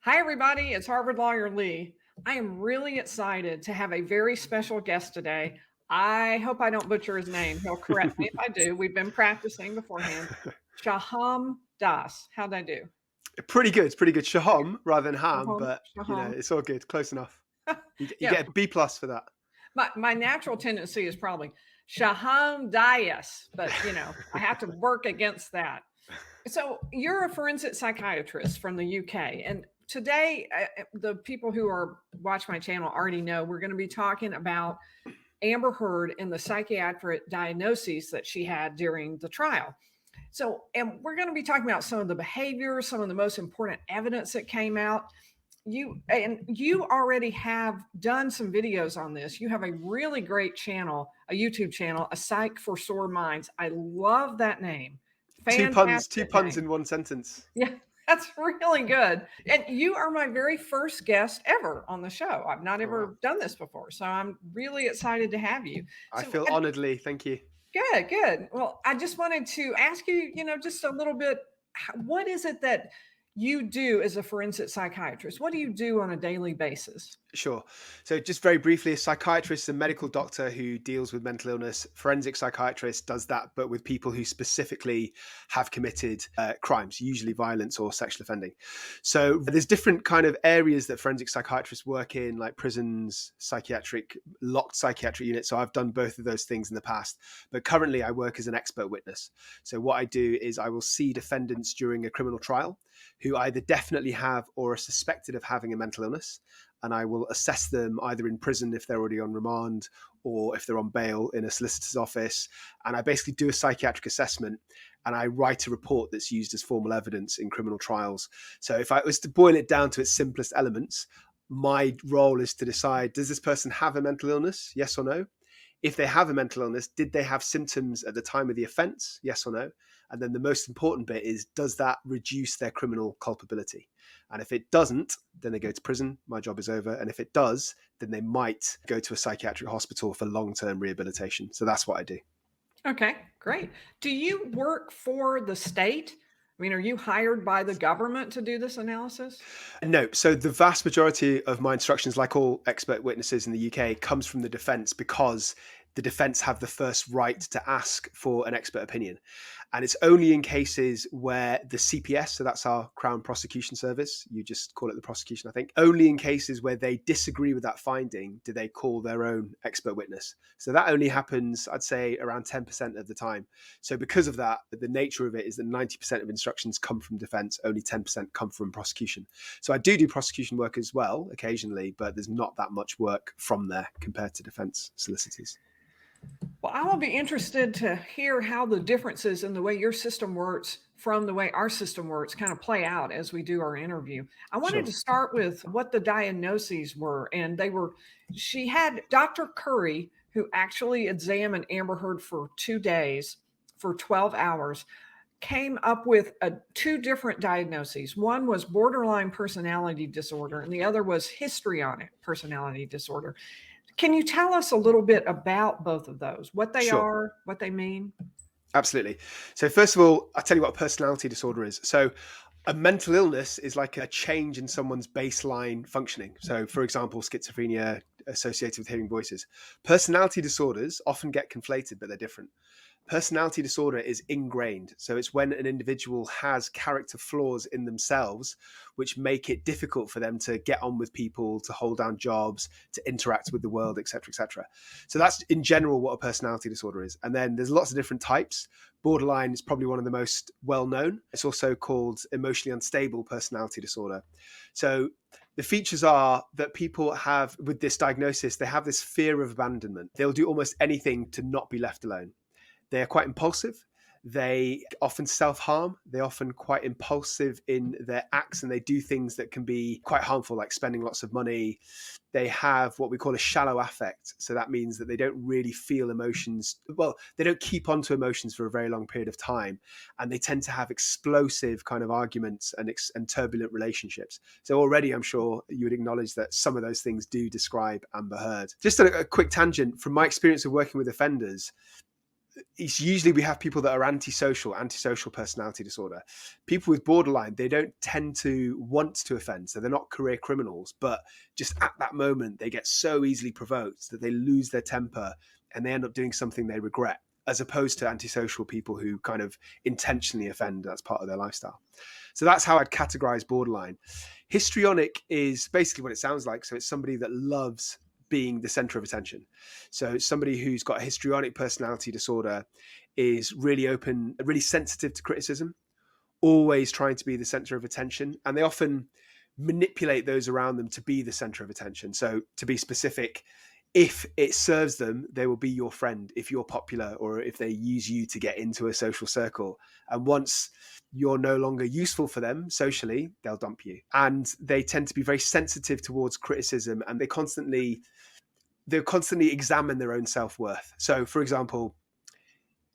Hi, everybody. It's Harvard lawyer Lee. I am really excited to have a very special guest today. I hope I don't butcher his name. He'll correct me if I do. We've been practicing beforehand. Shaham Das. How'd I do? Pretty good. It's pretty good. Shahom rather than ham, Shaham. but Shaham. it's all good. Close enough. You Yeah. get a B plus for that. My natural tendency is probably Shaham Dias, but I have to work against that. So you're a forensic psychiatrist from the UK, and today the people who are watch my channel already know we're going to be talking about Amber Heard and the psychiatric diagnoses that she had during the trial. So, and we're going to be talking about some of the behaviors, some of the most important evidence that came out. You already have done some videos on this. You have a really great channel, a YouTube channel, a Psych for Sore Minds. I love that name. Two Fantastic puns name. in one sentence. Yeah, that's really good. And you are my very first guest ever on the show. I've not Oh, wow. ever done this before, so I'm really excited to have you. I So feel honored, Lee. Thank you. good, good. Well, I just wanted to ask you, just a little bit, what is it that you do as a forensic psychiatrist? What do you do on a daily basis? Sure. So, just very briefly, a psychiatrist is a medical doctor who deals with mental illness. Forensic psychiatrist does that, but with people who specifically have committed crimes, usually violence or sexual offending. So, there's different kind of areas that forensic psychiatrists work in, like prisons, locked psychiatric units. So, I've done both of those things in the past, but currently I work as an expert witness. So, what I do is I will see defendants during a criminal trial who either definitely have or are suspected of having a mental illness, and I will assess them either in prison if they're already on remand or if they're on bail in a solicitor's office. And I basically do a psychiatric assessment and I write a report that's used as formal evidence in criminal trials. So if I was to boil it down to its simplest elements, my role is to decide, does this person have a mental illness? Yes or no? If they have a mental illness, did they have symptoms at the time of the offense? Yes or no? And then the most important bit is, does that reduce their criminal culpability? And if it doesn't, then they go to prison. My job is over. And if it does, then they might go to a psychiatric hospital for long-term rehabilitation. So that's what I do. Okay, great. Do you work for the state? I mean, are you hired by the government to do this analysis? No. So the vast majority of my instructions, like all expert witnesses in the UK, comes from the defense because the defense have the first right to ask for an expert opinion. And it's only in cases where the CPS, so that's our Crown Prosecution Service, you just call it the prosecution, I think, only in cases where they disagree with that finding do they call their own expert witness. So that only happens, I'd say, around 10% of the time. So because of that, the nature of it is that 90% of instructions come from defense, only 10% come from prosecution. So I do prosecution work as well occasionally, but there's not that much work from there compared to defense solicitors. Well, I will be interested to hear how the differences in the way your system works from the way our system works kind of play out as we do our interview. I wanted Sure. to start with what the diagnoses were. And she had Dr. Curry, who actually examined Amber Heard for 2 days, for 12 hours, came up with two different diagnoses. One was borderline personality disorder, and the other was histrionic personality disorder. Can you tell us a little bit about both of those, what they Sure. are, what they mean? Absolutely. So first of all, I'll tell you what a personality disorder is. So a mental illness is like a change in someone's baseline functioning. So for example, schizophrenia associated with hearing voices. Personality disorders often get conflated, but they're different. Personality disorder is ingrained. So it's when an individual has character flaws in themselves, which make it difficult for them to get on with people, to hold down jobs, to interact with the world, etc., etc. So that's in general what a personality disorder is. And then there's lots of different types. Borderline is probably one of the most well-known. It's also called emotionally unstable personality disorder. So the features are that people have, with this diagnosis, they have this fear of abandonment. They'll do almost anything to not be left alone. They are quite impulsive. They often self-harm. They're often quite impulsive in their acts, and they do things that can be quite harmful, like spending lots of money. They have what we call a shallow affect. So that means that they don't really feel emotions. Well, they don't keep onto emotions for a very long period of time. And they tend to have explosive kind of arguments and turbulent relationships. So already I'm sure you would acknowledge that some of those things do describe Amber Heard. Just a quick tangent from my experience of working with offenders. it's usually we have people that are antisocial personality disorder. People with borderline, they don't tend to want to offend, so they're not career criminals, but just at that moment they get so easily provoked that they lose their temper and they end up doing something they regret, as opposed to antisocial people who kind of intentionally offend. That's part of their lifestyle. So that's how I'd categorize borderline. Histrionic is basically what it sounds like. So it's somebody that loves being the center of attention. So somebody who's got a histrionic personality disorder is really open, really sensitive to criticism, always trying to be the center of attention. And they often manipulate those around them to be the center of attention. So to be specific, if it serves them, they will be your friend if you're popular or if they use you to get into a social circle. And once you're no longer useful for them socially, they'll dump you. And they tend to be very sensitive towards criticism, and they constantly examine their own self-worth. So for example,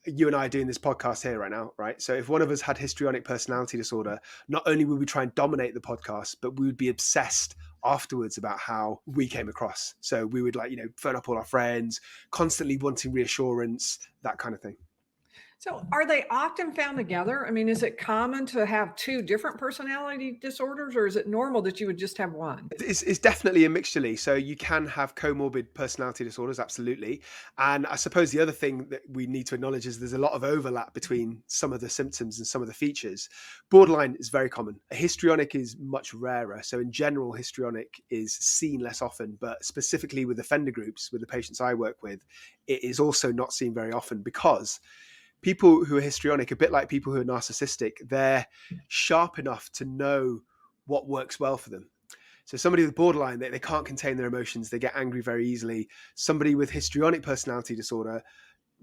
you and I are doing this podcast here right now, right? So if one of us had histrionic personality disorder, not only would we try and dominate the podcast, but we would be obsessed afterwards about how we came across. So we would phone up all our friends, constantly wanting reassurance, that kind of thing. So are they often found together? I mean, is it common to have two different personality disorders, or is it normal that you would just have one? It's definitely a mixture, Lee. So you can have comorbid personality disorders, absolutely. And I suppose the other thing that we need to acknowledge is there's a lot of overlap between some of the symptoms and some of the features. Borderline is very common. Histrionic is much rarer. So in general, histrionic is seen less often, but specifically with offender groups, with the patients I work with, it is also not seen very often because people who are histrionic, a bit like people who are narcissistic, they're sharp enough to know what works well for them. So somebody with borderline, they can't contain their emotions. They get angry very easily. Somebody with histrionic personality disorder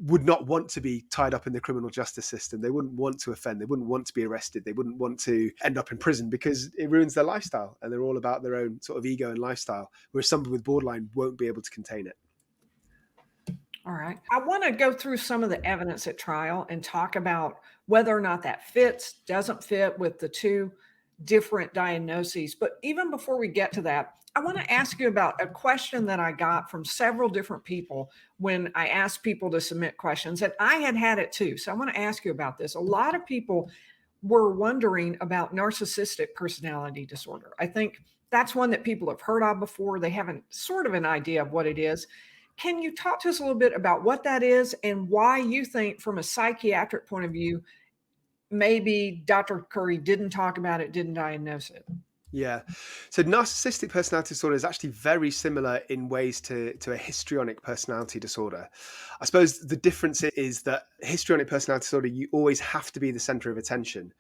would not want to be tied up in the criminal justice system. They wouldn't want to offend. They wouldn't want to be arrested. They wouldn't want to end up in prison because it ruins their lifestyle. And they're all about their own sort of ego and lifestyle, whereas somebody with borderline won't be able to contain it. All right. I want to go through some of the evidence at trial and talk about whether or not that fits, doesn't fit with the two different diagnoses. But even before we get to that, I want to ask you about a question that I got from several different people when I asked people to submit questions, and I had it too. So I want to ask you about this. A lot of people were wondering about narcissistic personality disorder. I think that's one that people have heard of before. They have sort of an idea of what it is. Can you talk to us a little bit about what that is and why you think, from a psychiatric point of view, maybe Dr. Curry didn't talk about it, didn't diagnose it? Yeah. So narcissistic personality disorder is actually very similar in ways to a histrionic personality disorder. I suppose the difference is that histrionic personality disorder, you always have to be the center of attention.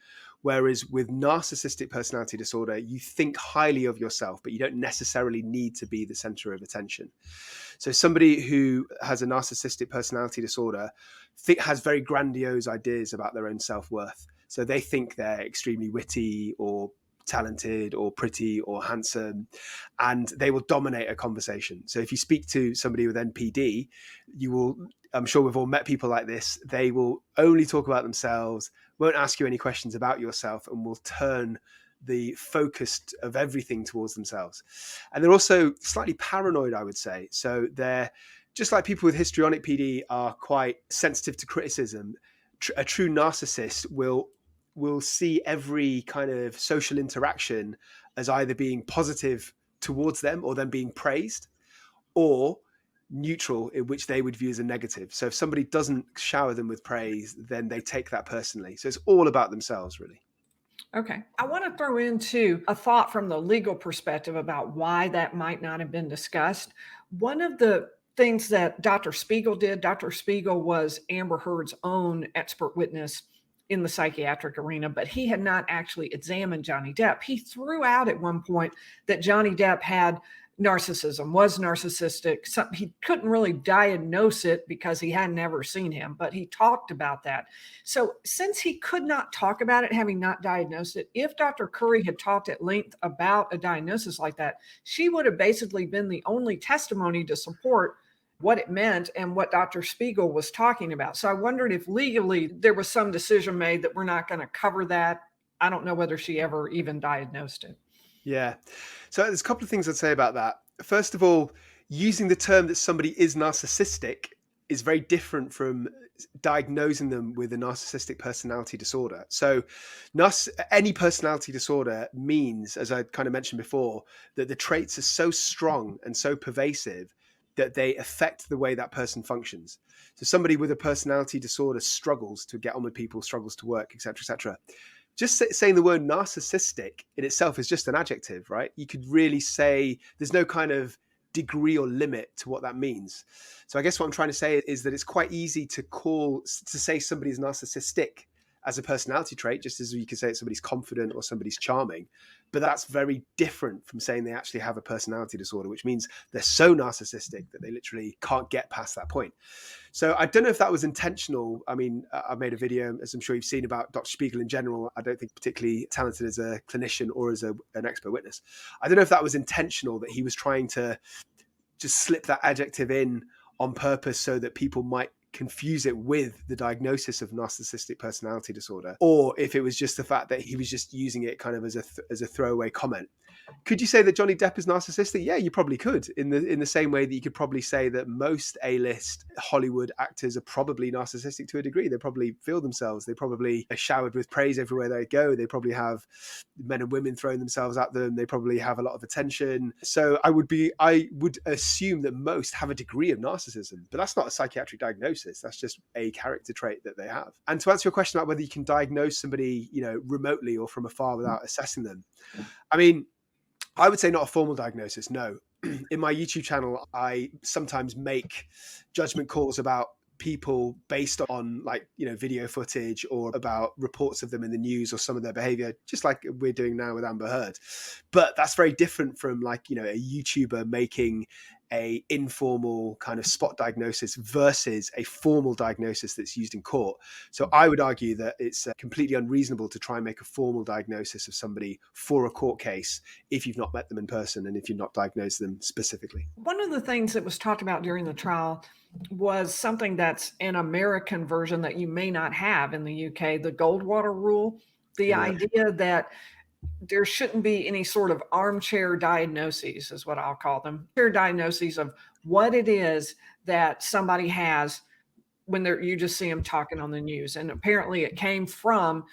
Whereas with narcissistic personality disorder, you think highly of yourself, but you don't necessarily need to be the center of attention. So somebody who has a narcissistic personality disorder has very grandiose ideas about their own self-worth. So they think they're extremely witty or talented or pretty or handsome, and they will dominate a conversation. So if you speak to somebody with NPD, I'm sure we've all met people like this, they will only talk about themselves, won't ask you any questions about yourself, and will turn the focus of everything towards themselves. And they're also slightly paranoid, I would say. So they're just like people with histrionic PD are quite sensitive to criticism. A true narcissist will see every kind of social interaction as either being positive towards them or them being praised, or neutral, in which they would view as a negative. So if somebody doesn't shower them with praise, then they take that personally. So it's all about themselves, really. Okay. I want to throw into a thought from the legal perspective about why that might not have been discussed. One of the things that Dr. Spiegel did, Dr. Spiegel was Amber Heard's own expert witness in the psychiatric arena, but he had not actually examined Johnny Depp. He threw out at one point that Johnny Depp had narcissism, was narcissistic. He couldn't really diagnose it because he hadn't ever seen him, but he talked about that. So since he could not talk about it, having not diagnosed it, if Dr. Curry had talked at length about a diagnosis like that, she would have basically been the only testimony to support what it meant and what Dr. Spiegel was talking about. So I wondered if legally there was some decision made that we're not going to cover that. I don't know whether she ever even diagnosed it. Yeah. So there's a couple of things I'd say about that. First of all, using the term that somebody is narcissistic is very different from diagnosing them with a narcissistic personality disorder. So any personality disorder means, as I kind of mentioned before, that the traits are so strong and so pervasive that they affect the way that person functions. So somebody with a personality disorder struggles to get on with people, struggles to work, etc., etc. Just saying the word narcissistic in itself is just an adjective, right? You could really say there's no kind of degree or limit to what that means. So I guess what I'm trying to say is that it's quite easy to say somebody's narcissistic as a personality trait, just as you could say somebody's confident or somebody's charming. But that's very different from saying they actually have a personality disorder, which means they're so narcissistic that they literally can't get past that point. So I don't know if that was intentional. I mean, I made a video, as I'm sure you've seen, about Dr. Spiegel in general. I don't think particularly talented as a clinician or as an expert witness. I don't know if that was intentional, that he was trying to just slip that adjective in on purpose so that people might confuse it with the diagnosis of narcissistic personality disorder, or if it was just the fact that he was just using it kind of as a throwaway comment. Could you say that Johnny Depp is narcissistic? Yeah, you probably could. In the same way that you could probably say that most A-list Hollywood actors are probably narcissistic to a degree. They probably feel themselves. They probably are showered with praise everywhere they go. They probably have men and women throwing themselves at them. They probably have a lot of attention. So I would assume that most have a degree of narcissism, but that's not a psychiatric diagnosis. That's just a character trait that they have. And to answer your question about whether you can diagnose somebody, remotely or from afar without assessing them, I mean, I would say not a formal diagnosis, no. In my YouTube channel, I sometimes make judgment calls about people based on video footage or about reports of them in the news or some of their behavior, just like we're doing now with Amber Heard. But that's very different from a YouTuber making a informal kind of spot diagnosis versus a formal diagnosis that's used in court. So I would argue that it's completely unreasonable to try and make a formal diagnosis of somebody for a court case if you've not met them in person and if you've not diagnosed them specifically. One of the things that was talked about during the trial was something that's an American version that you may not have in the UK, the Goldwater rule, the idea that there shouldn't be any sort of armchair diagnoses, is what I'll call them. Diagnoses of what it is that somebody has when you just see them talking on the news. And apparently it came from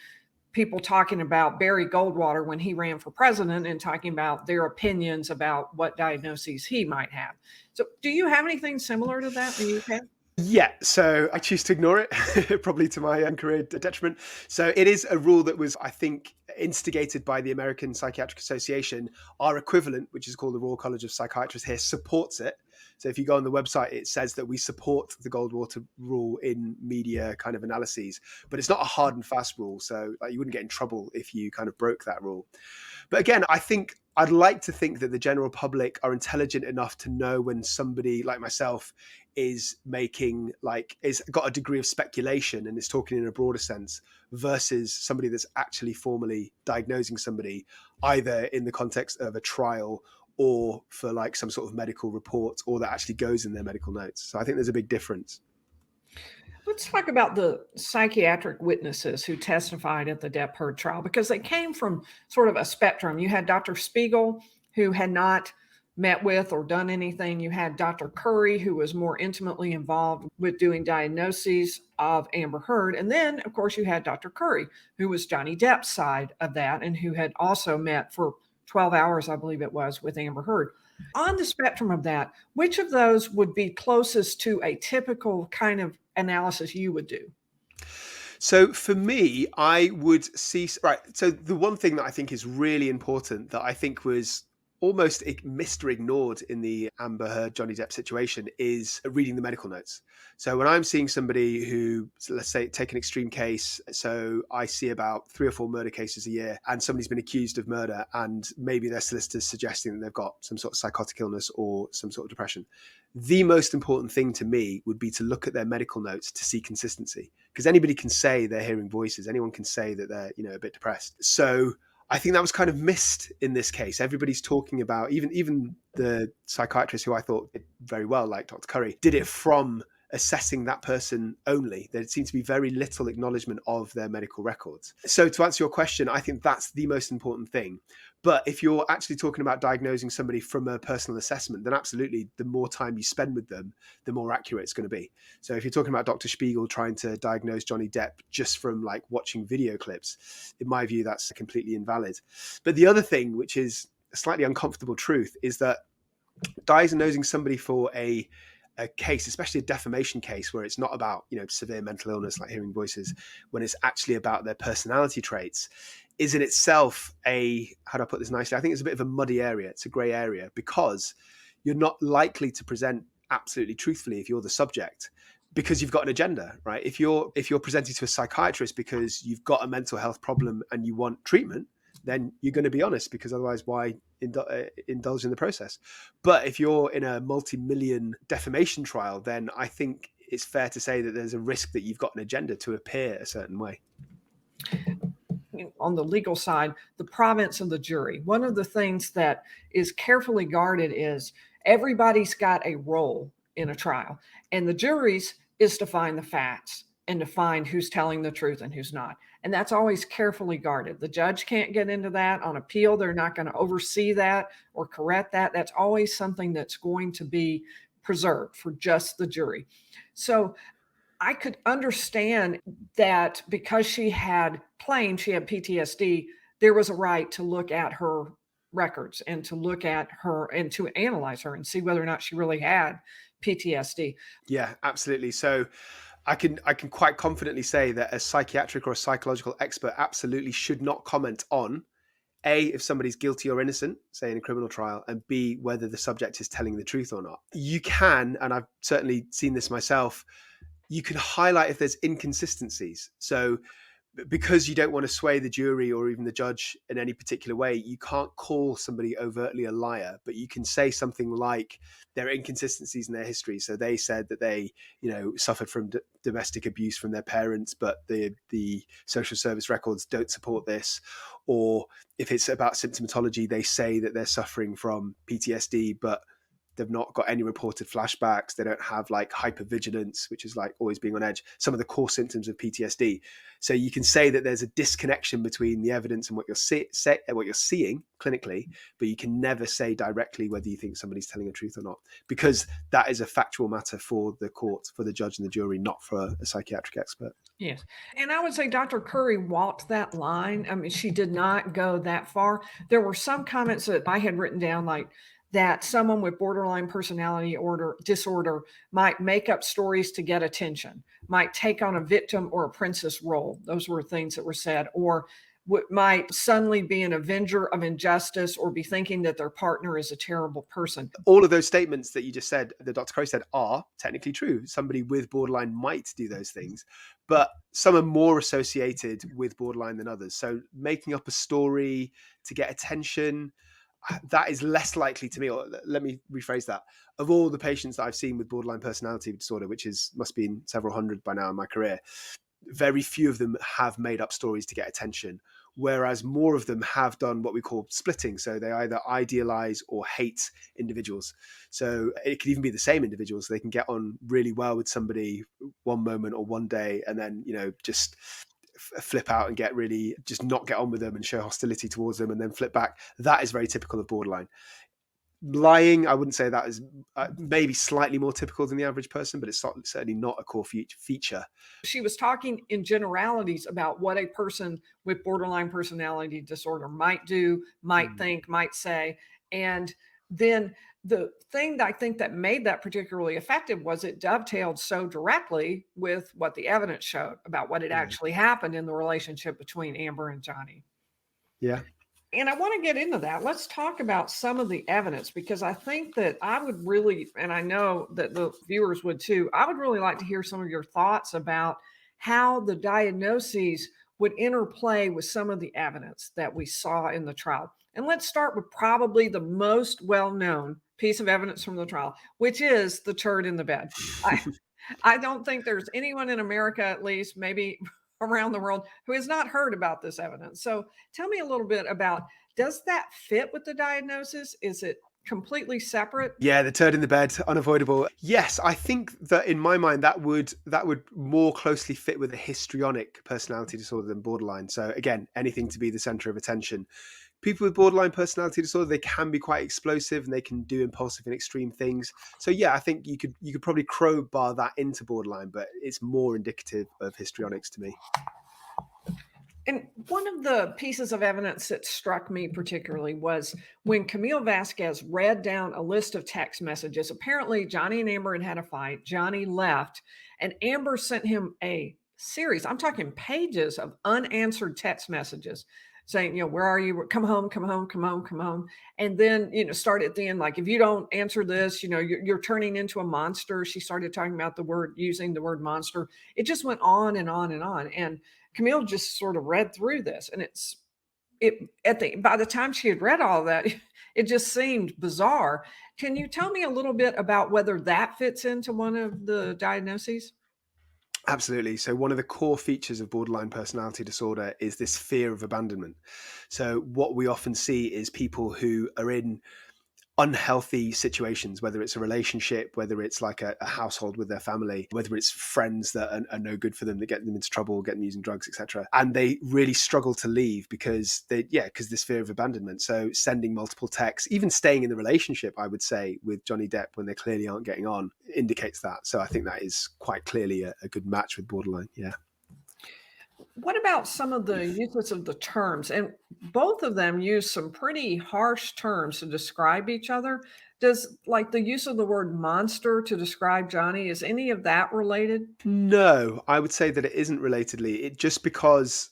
people talking about Barry Goldwater when he ran for president and talking about their opinions about what diagnoses he might have. So do you have anything similar to that in the UK? Yeah, so I choose to ignore it, probably to my own career detriment. So it is a rule that was, I think, instigated by the American Psychiatric Association. Our equivalent, which is called the Royal College of Psychiatrists here, supports it. So if you go on the website, it says that we support the Goldwater rule in media kind of analyses, but it's not a hard and fast rule. So you wouldn't get in trouble if you kind of broke that rule. But again, I'd like to think that the general public are intelligent enough to know when somebody like myself is got a degree of speculation and is talking in a broader sense versus somebody that's actually formally diagnosing somebody, either in the context of a trial or for some sort of medical report, or that actually goes in their medical notes. So I think there's a big difference. Let's talk about the psychiatric witnesses who testified at the Depp Heard trial, because they came from sort of a spectrum. You had Dr. Spiegel, who had not met with or done anything. You had Dr. Curry, who was more intimately involved with doing diagnoses of Amber Heard. And then, of course, you had Dr. Curry, who was Johnny Depp's side of that and who had also met for 12 hours, I believe it was, with Amber Heard. On the spectrum of that, which of those would be closest to a typical kind of analysis you would do? So for me, I would see, right. So the one thing that I think is really important that I think was almost missed or ignored in the Amber Heard Johnny Depp situation is reading the medical notes. So when I'm seeing somebody who, let's say, take an extreme case, so I see about 3 or 4 murder cases a year, and somebody's been accused of murder, and maybe their solicitor's suggesting that they've got some sort of psychotic illness or some sort of depression. The most important thing to me would be to look at their medical notes to see consistency, because anybody can say they're hearing voices. Anyone can say that they're, a bit depressed. So I think that was kind of missed in this case. Everybody's talking about, even the psychiatrist who I thought did very well, like Dr. Curry, did it from assessing that person only. There seems to be very little acknowledgement of their medical records. So to answer your question, I think that's the most important thing. But if you're actually talking about diagnosing somebody from a personal assessment, then absolutely, the more time you spend with them, the more accurate it's going to be. So if you're talking about Dr. Spiegel trying to diagnose Johnny Depp just from like watching video clips, in my view, that's completely invalid. But the other thing, which is a slightly uncomfortable truth, is that diagnosing somebody for a case, especially a defamation case where it's not about, severe mental illness like hearing voices, when it's actually about their personality traits, is in itself how do I put this nicely? I think it's a bit of a muddy area. It's a gray area because you're not likely to present absolutely truthfully if you're the subject, because you've got an agenda, right? If you're presenting to a psychiatrist because you've got a mental health problem and you want treatment, then you're going to be honest, because otherwise why indulge in the process? But if you're in a multi-million defamation trial, then I think it's fair to say that there's a risk that you've got an agenda to appear a certain way. On the legal side, the province of the jury. One of the things that is carefully guarded is everybody's got a role in a trial, and the jury's is to find the facts and to find who's telling the truth and who's not. And that's always carefully guarded. The judge can't get into that on appeal. They're not going to oversee that or correct that. That's always something that's going to be preserved for just the jury. So I could understand that because she had PTSD, there was a right to look at her records and to look at her and to analyze her and see whether or not she really had PTSD. Yeah, absolutely. So I can quite confidently say that a psychiatric or a psychological expert absolutely should not comment on A, if somebody's guilty or innocent, say in a criminal trial, and B, whether the subject is telling the truth or not. You can, and I've certainly seen this myself, you can highlight if there's inconsistencies. So because you don't want to sway the jury or even the judge in any particular way, you can't call somebody overtly a liar, but you can say something like there are inconsistencies in their history. So they said that they, suffered from domestic abuse from their parents, but the social service records don't support this. Or if it's about symptomatology, they say that they're suffering from PTSD, but they've not got any reported flashbacks. They don't have like hypervigilance, which is like always being on edge, some of the core symptoms of PTSD. So you can say that there's a disconnection between the evidence and what you're seeing clinically, but you can never say directly whether you think somebody's telling the truth or not, because that is a factual matter for the court, for the judge and the jury, not for a psychiatric expert. Yes. And I would say Dr. Curry walked that line. I mean, she did not go that far. There were some comments that I had written down, like that someone with borderline personality disorder might make up stories to get attention, might take on a victim or a princess role. Those were things that were said, or might suddenly be an avenger of injustice or be thinking that their partner is a terrible person. All of those statements that you just said, that Dr. Curry said, are technically true. Somebody with borderline might do those things, but some are more associated with borderline than others. So making up a story to get attention, that is less likely to me, or let me rephrase that. Of all the patients that I've seen with borderline personality disorder, which must be in several hundred by now in my career, very few of them have made up stories to get attention, whereas more of them have done what we call splitting. So they either idealize or hate individuals. So it could even be the same individuals. They can get on really well with somebody one moment or one day, and then, just flip out and just not get on with them and show hostility towards them and then flip back. That is very typical of borderline. Lying, I wouldn't say that is maybe slightly more typical than the average person, but it's certainly not a core feature. She was talking in generalities about what a person with borderline personality disorder might do, might think, might say. And then the thing that I think that made that particularly effective was it dovetailed so directly with what the evidence showed about what had actually happened in the relationship between Amber and Johnny. Yeah. And I want to get into that. Let's talk about some of the evidence, because I think that I would really, and I know that the viewers would too, I would really like to hear some of your thoughts about how the diagnoses would interplay with some of the evidence that we saw in the trial. And let's start with probably the most well-known piece of evidence from the trial, which is the turd in the bed. I don't think there's anyone in America, at least, maybe around the world, who has not heard about this evidence. So tell me a little bit about, does that fit with the diagnosis? Is it completely separate? Yeah, the turd in the bed, unavoidable. Yes, I think that in my mind that would more closely fit with a histrionic personality disorder than borderline. So again, anything to be the center of attention. people with borderline personality disorder, they can be quite explosive and they can do impulsive and extreme things. So yeah, I think you could probably crowbar that into borderline, but it's more indicative of histrionics to me. And one of the pieces of evidence that struck me particularly was when Camille Vasquez read down a list of text messages. Apparently, Johnny and Amber had a fight. Johnny left, and Amber sent him a series, I'm talking pages of unanswered text messages saying, where are you? Come home, come home, come home, come home. And then, start at the end, like, if you don't answer this, you're turning into a monster. She started talking about using the word monster. It just went on and on and on. And Camille just sort of read through this, and by the time she had read all that, it just seemed bizarre. Can you tell me a little bit about whether that fits into one of the diagnoses? Absolutely. So one of the core features of borderline personality disorder is this fear of abandonment. So what we often see is people who are in unhealthy situations, whether it's a relationship, whether it's like a household with their family, whether it's friends that are no good for them, that get them into trouble, get them using drugs, etc. And they really struggle to leave because this fear of abandonment. So sending multiple texts, even staying in the relationship, I would say, with Johnny Depp when they clearly aren't getting on, indicates that. So I think that is quite clearly a good match with borderline. Yeah. What about some of the uses of the terms? And both of them use some pretty harsh terms to describe each other. Does like the use of the word monster to describe Johnny, is any of that related? No, I would say that it isn't relatedly. It just because,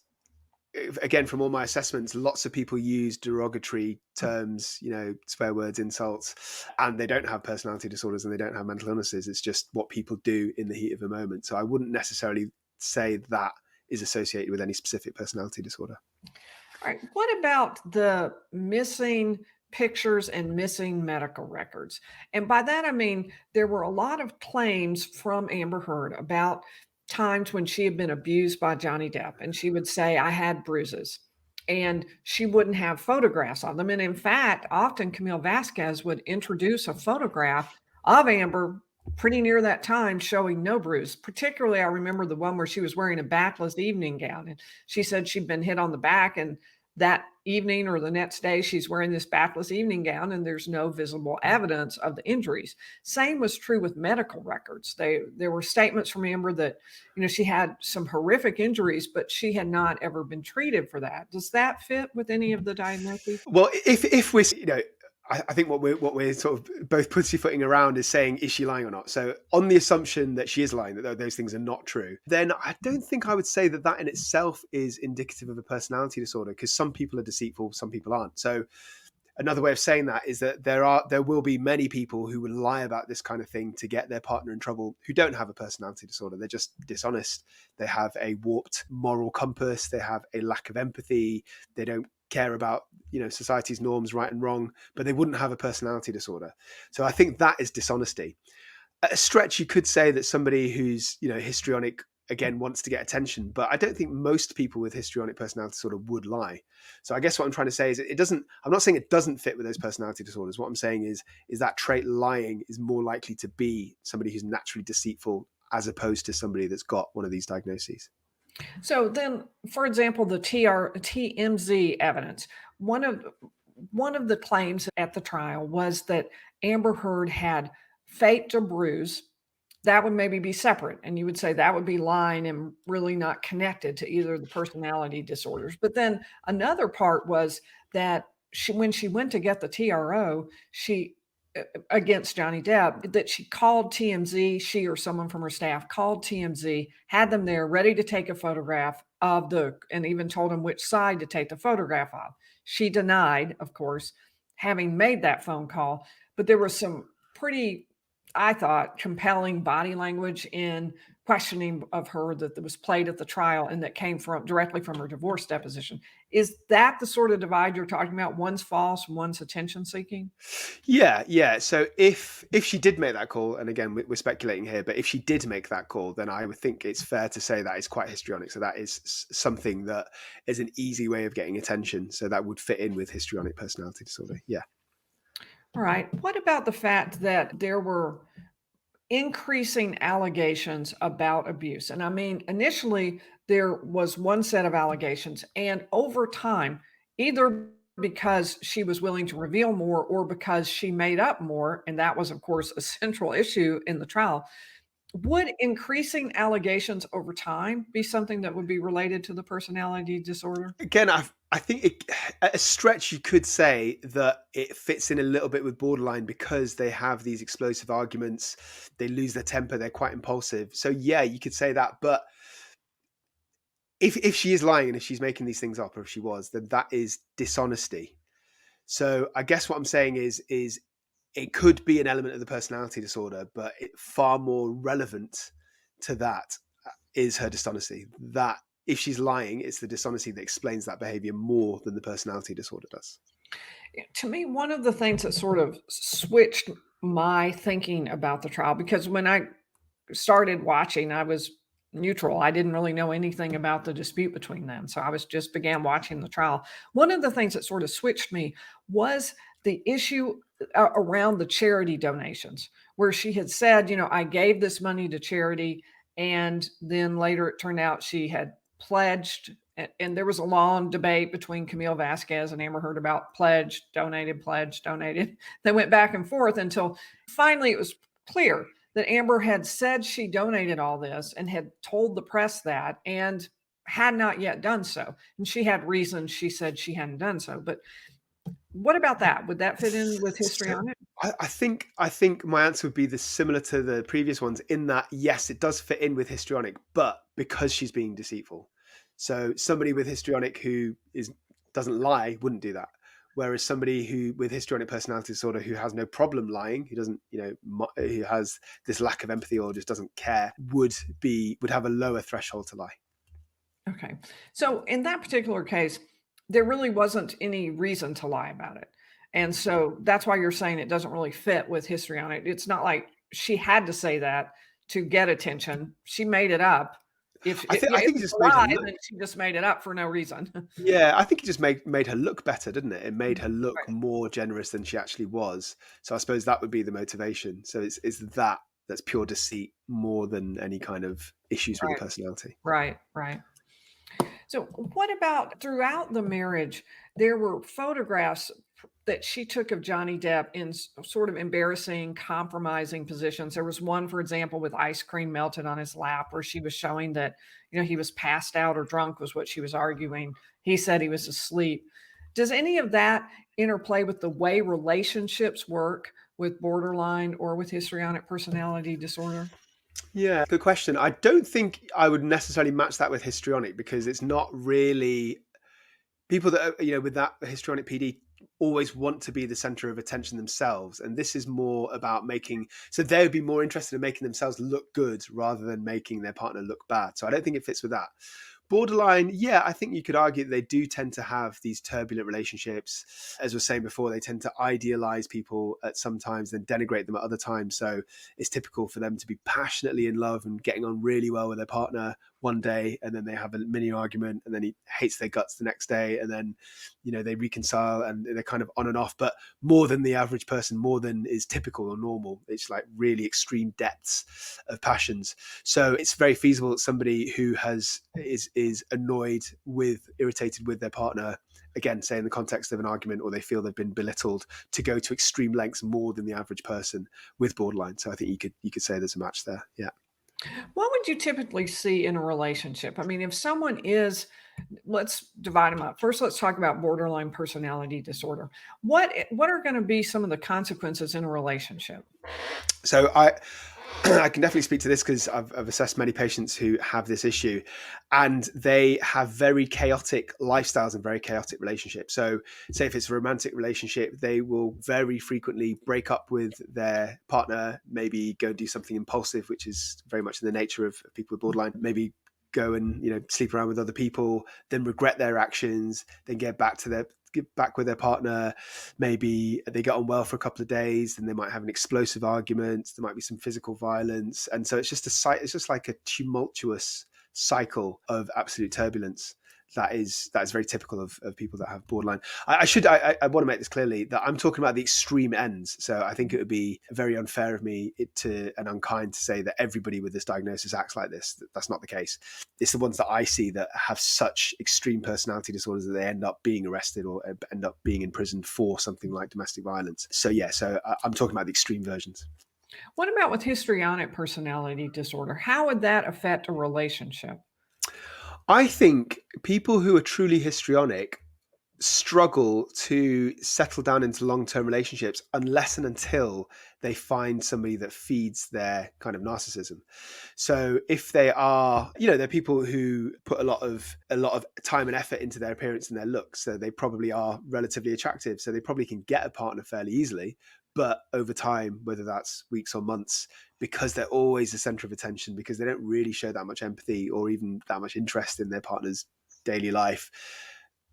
again, from all my assessments, lots of people use derogatory terms, swear words, insults, and they don't have personality disorders and they don't have mental illnesses. It's just what people do in the heat of a moment. So I wouldn't necessarily say that is associated with any specific personality disorder. All right. What about the missing pictures and missing medical records? And by that, I mean, there were a lot of claims from Amber Heard about times when she had been abused by Johnny Depp. And she would say, I had bruises. And she wouldn't have photographs of them. And in fact, often Camille Vasquez would introduce a photograph of Amber pretty near that time showing no bruise. Particularly, I remember the one where she was wearing a backless evening gown. And she said she'd been hit on the back, and that evening or the next day, she's wearing this backless evening gown and there's no visible evidence of the injuries. Same was true with medical records. There were statements from Amber that, she had some horrific injuries, but she had not ever been treated for that. Does that fit with any of the diagnoses? Well, if we're, I think what we're sort of both pussyfooting around is saying, is she lying or not? So on the assumption that she is lying, that those things are not true, then I don't think I would say that in itself is indicative of a personality disorder, because some people are deceitful, some people aren't. So another way of saying that is that there will be many people who will lie about this kind of thing to get their partner in trouble who don't have a personality disorder. They're just dishonest. They have a warped moral compass. They have a lack of empathy. They don't care about society's norms, right and wrong, but they wouldn't have a personality disorder. So I think that is dishonesty. At a stretch, you could say that somebody who's histrionic, again, wants to get attention, but I don't think most people with histrionic personality disorder would lie. So I guess what I'm trying to say is I'm not saying it doesn't fit with those personality disorders. What I'm saying is that trait, lying, is more likely to be somebody who's naturally deceitful as opposed to somebody that's got one of these diagnoses. So then, for example, the TMZ evidence, one of the claims at the trial was that Amber Heard had faked a bruise. That would maybe be separate, and you would say that would be lying and really not connected to either of the personality disorders. But then another part was that when she went to get the TRO, against Johnny Depp, that she called TMZ, she or someone from her staff called TMZ, had them there ready to take a photograph and even told them which side to take the photograph of. She denied, of course, having made that phone call, but there was some pretty, I thought, compelling body language in questioning of her that was played at the trial and that came directly from her divorce deposition. Is that the sort of divide you're talking about? One's false, one's attention seeking? Yeah. So if she did make that call, and again, we're speculating here, but if she did make that call, then I would think it's fair to say that is quite histrionic. So that is something that is an easy way of getting attention. So that would fit in with histrionic personality disorder. Yeah. All right. What about the fact that there were increasing allegations about abuse? And I mean, initially, there was one set of allegations, and over time, either because she was willing to reveal more or because she made up more. And that was, of course, a central issue in the trial. Would increasing allegations over time be something that would be related to the personality disorder? Again, I think at a stretch you could say that it fits in a little bit with borderline because they have these explosive arguments, they lose their temper, they're quite impulsive. So yeah, you could say that. But if she is lying and if she's making these things up, or if she was, then that is dishonesty. So I guess what I'm saying is it could be an element of the personality disorder, but far more relevant to that is her dishonesty. That if she's lying, it's the dishonesty that explains that behavior more than the personality disorder does. To me, one of the things that sort of switched my thinking about the trial, because when I started watching, I was neutral. I didn't really know anything about the dispute between them. So I was just began watching the trial. One of the things that sort of switched me was the issue around the charity donations, where she had said, I gave this money to charity. And then later it turned out she had pledged. And there was a long debate between Camille Vasquez and Amber Heard about pledge, donated, pledge, donated. They went back and forth until finally it was clear that Amber had said she donated all this and had told the press that and had not yet done so. And she had reasons she said she hadn't done so. But what about that? Would that fit in with histrionic? I think my answer would be similar to the previous ones in that, yes, it does fit in with histrionic, but because she's being deceitful. So somebody with histrionic who doesn't lie wouldn't do that. Whereas somebody who with histrionic personality disorder who has no problem lying, who doesn't, who has this lack of empathy or just doesn't care, would have a lower threshold to lie. Okay. So in that particular case, there really wasn't any reason to lie about it. And so that's why you're saying it doesn't really fit with histrionic. It's not like she had to say that to get attention. She made it up. I think it just made her look. Then she just made it up for no reason. Yeah, I think it just made her look better, didn't it? It made her look Right. more generous than she actually was. So I suppose that would be the motivation. So it's that's pure deceit more than any kind of issues with Right. the personality. Right. Right. So what about throughout the marriage, there were photographs that she took of Johnny Depp in sort of embarrassing, compromising positions. There was one, for example, with ice cream melted on his lap, where she was showing that, he was passed out or drunk was what she was arguing. He said he was asleep. Does any of that interplay with the way relationships work with borderline or with histrionic personality disorder? Yeah, good question. I don't think I would necessarily match that with histrionic because it's not really people that are, with that histrionic PD always want to be the center of attention themselves. And this is more about so they would be more interested in making themselves look good rather than making their partner look bad. So I don't think it fits with that. Borderline, yeah, I think you could argue that they do tend to have these turbulent relationships. As I was saying before, they tend to idealize people at some times, then denigrate them at other times. So it's typical for them to be passionately in love and getting on really well with their partner one day, and then they have a mini argument, and then he hates their guts the next day, and then they reconcile, and they're kind of on and off, but more than the average person, more than is typical or normal. It's like really extreme depths of passions. So it's very feasible that somebody who is annoyed irritated with their partner, again, say in the context of an argument, or they feel they've been belittled, to go to extreme lengths more than the average person with borderline. So I think you could say there's a match there. Yeah. What would you typically see in a relationship? I mean, if someone let's divide them up. First, let's talk about borderline personality disorder. What are going to be some of the consequences in a relationship? So I can definitely speak to this because I've assessed many patients who have this issue, and they have very chaotic lifestyles and very chaotic relationships. So say if it's a romantic relationship, they will very frequently break up with their partner, maybe go and do something impulsive, which is very much in the nature of people with borderline, maybe go and sleep around with other people, then regret their actions, then get back with their partner. Maybe they get on well for a couple of days, then they might have an explosive argument. There might be some physical violence, and so it's just like a tumultuous cycle of absolute turbulence. that is very typical of people that have borderline. I want to make this clearly that I'm talking about the extreme ends. So I think it would be very unfair of me and unkind to say that everybody with this diagnosis acts like this. That's not the case. It's the ones that I see that have such extreme personality disorders that they end up being arrested or end up being in prison for something like domestic violence. So I'm talking about the extreme versions. What about with histrionic personality disorder? How would that affect a relationship? I think people who are truly histrionic struggle to settle down into long-term relationships unless and until they find somebody that feeds their kind of narcissism. So if they are, they're people who put a lot of time and effort into their appearance and their looks, so they probably are relatively attractive, so they probably can get a partner fairly easily. But over time, whether that's weeks or months, because they're always the center of attention, because they don't really show that much empathy or even that much interest in their partner's daily life,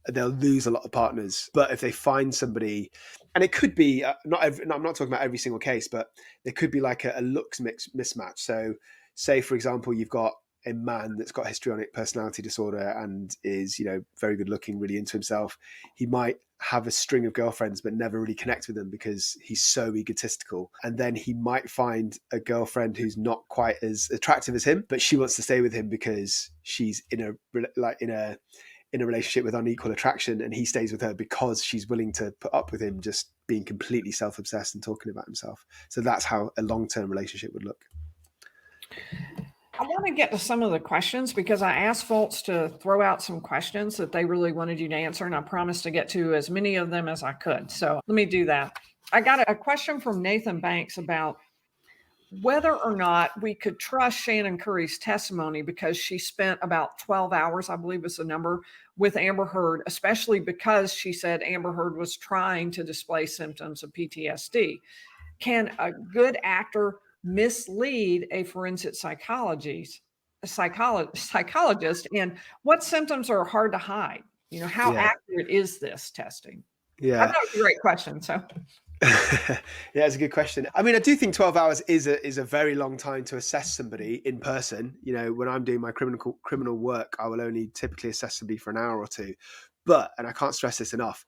they'll lose a lot of partners. But if they find somebody, and it could be I'm not talking about every single case, but there could be like a looks mismatch. So say, for example, you've got a man that's got histrionic personality disorder and is, very good looking, really into himself. He might have a string of girlfriends but never really connect with them because he's so egotistical. And then he might find a girlfriend who's not quite as attractive as him, but she wants to stay with him because she's in a relationship with unequal attraction, and he stays with her because she's willing to put up with him just being completely self-obsessed and talking about himself. So that's how a long-term relationship would look. I want to get to some of the questions because I asked folks to throw out some questions that they really wanted you to answer, and I promised to get to as many of them as I could. So let me do that. I got a question from Nathan Banks about whether or not we could trust Shannon Curry's testimony because she spent about 12 hours, I believe was the number, with Amber Heard, especially because she said Amber Heard was trying to display symptoms of PTSD. Can a good actor mislead a forensic psychologist? And what symptoms are hard to hide? How accurate is this testing? Yeah, I thought it was a great question. So yeah, it's a good question. I mean, I do think 12 hours is a very long time to assess somebody in person. When I'm doing my criminal work, I will only typically assess somebody for an hour or two. But, and I can't stress this enough,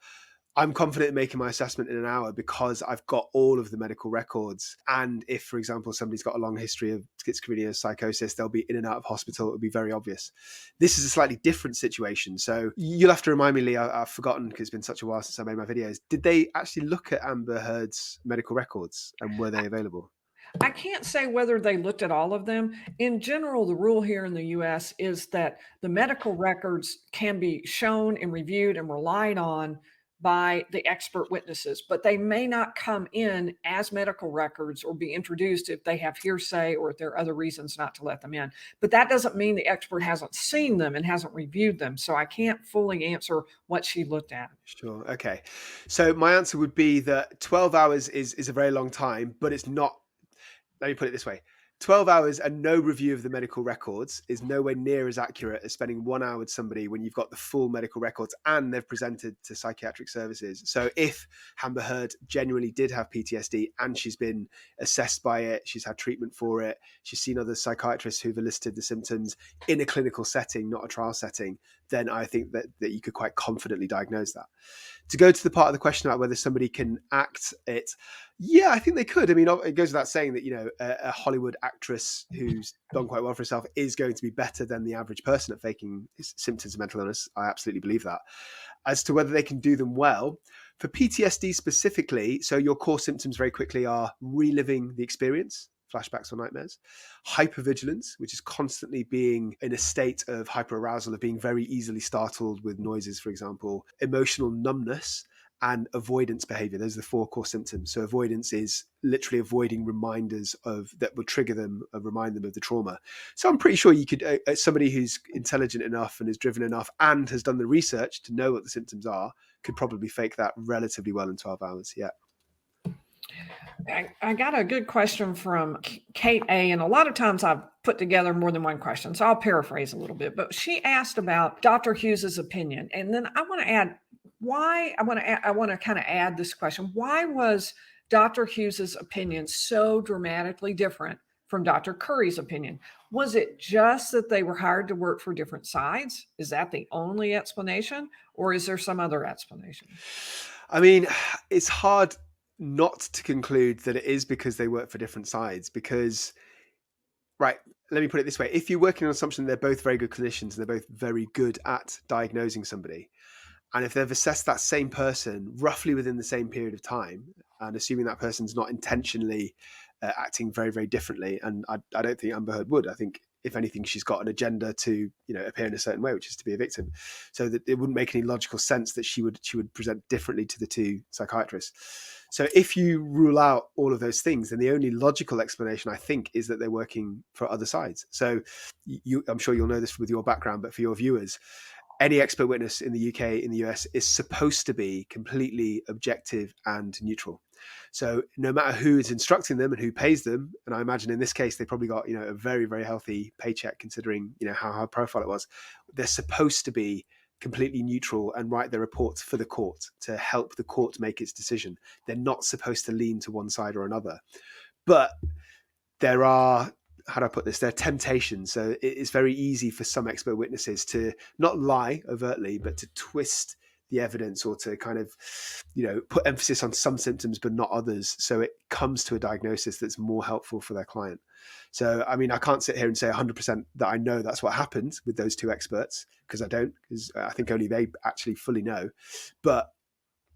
I'm confident in making my assessment in an hour because I've got all of the medical records. And if, for example, somebody's got a long history of schizophrenia, psychosis, they'll be in and out of hospital. It'll be very obvious. This is a slightly different situation. So you'll have to remind me, Lee, I've forgotten because it's been such a while since I made my videos. Did they actually look at Amber Heard's medical records and were they available? I can't say whether they looked at all of them. In general, the rule here in the US is that the medical records can be shown and reviewed and relied on by the expert witnesses, but they may not come in as medical records or be introduced if they have hearsay or if there are other reasons not to let them in. But that doesn't mean the expert hasn't seen them and hasn't reviewed them. So I can't fully answer what she looked at. Sure. Okay. So my answer would be that 12 hours is a very long time, but it's not. Let me put it this way. 12 hours and no review of the medical records is nowhere near as accurate as spending 1 hour with somebody when you've got the full medical records and they've presented to psychiatric services. So if Amber Heard genuinely did have PTSD and she's been assessed by it, she's had treatment for it, she's seen other psychiatrists who've elicited the symptoms in a clinical setting, not a trial setting, then I think that you could quite confidently diagnose that. To go to the part of the question about whether somebody can act it, yeah, I think they could. I mean, it goes without saying that, a Hollywood actress who's done quite well for herself is going to be better than the average person at faking symptoms of mental illness. I absolutely believe that. As to whether they can do them well, for PTSD specifically, so your core symptoms very quickly are reliving the experience, flashbacks or nightmares, hypervigilance, which is constantly being in a state of hyperarousal, of being very easily startled with noises, for example, emotional numbness, and avoidance behavior. Those are the 4 core symptoms. So avoidance is literally avoiding reminders that would trigger them, remind them of the trauma. So I'm pretty sure you could, somebody who's intelligent enough and is driven enough and has done the research to know what the symptoms are, could probably fake that relatively well in 12 hours. Yeah. I got a good question from Kate A. And a lot of times I've put together more than one question, so I'll paraphrase a little bit. But she asked about Dr. Hughes's opinion. And then I want to add why I want to kind of add this question. Why was Dr. Hughes's opinion so dramatically different from Dr. Curry's opinion. Was it just that they were hired to work for different sides? Is that the only explanation, or is there some other explanation? I mean, it's hard not to conclude that it is because they work for different sides because, right, let me put it this way. If you're working on assumption they're both very good clinicians and they're both very good at diagnosing somebody, and if they've assessed that same person roughly within the same period of time, and assuming that person's not intentionally acting very, very differently, and I don't think Amber Heard would. I think, if anything, she's got an agenda to, appear in a certain way, which is to be a victim. So that it wouldn't make any logical sense that she would present differently to the two psychiatrists. So if you rule out all of those things, then the only logical explanation, I think, is that they're working for other sides. So I'm sure you'll know this with your background, but for your viewers, any expert witness in the UK, in the US, is supposed to be completely objective and neutral. So no matter who is instructing them and who pays them, and I imagine in this case they probably got a very, very healthy paycheck considering how high profile it was, they're supposed to be completely neutral and write their reports for the court to help the court make its decision. They're not supposed to lean to one side or another. But there are, how do I put this? There are temptations. So it's very easy for some expert witnesses to not lie overtly, but to twist the evidence or to kind of, put emphasis on some symptoms but not others. So it comes to a diagnosis that's more helpful for their client. So, I mean, I can't sit here and say 100% that I know that's what happened with those two experts, because I don't, because I think only they actually fully know. But